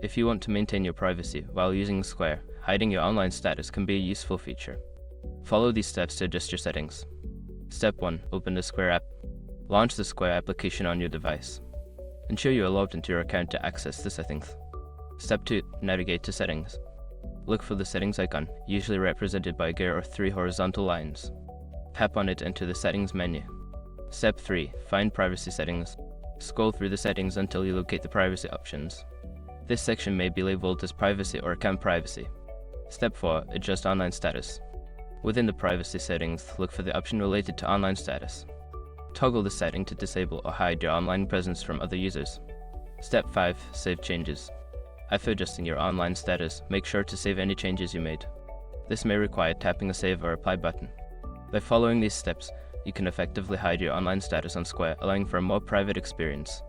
If you want to maintain your privacy while using Square, hiding your online status can be a useful feature. Follow these steps to adjust your settings. Step 1. Open the Square app. Launch the Square application on your device. Ensure you are logged into your account to access the settings. Step 2. Navigate to Settings. Look for the settings icon, usually represented by a gear or 3 horizontal lines. Tap on it into the Settings menu. Step 3. Find Privacy Settings. Scroll through the settings until you locate the privacy options. This section may be labeled as Privacy or Account Privacy. Step 4. Adjust online status. Within the privacy settings, look for the option related to online status. Toggle the setting to disable or hide your online presence from other users. Step 5. Save changes. After adjusting your online status, make sure to save any changes you made. This may require tapping the Save or Apply button. By following these steps, you can effectively hide your online status on Square, allowing for a more private experience.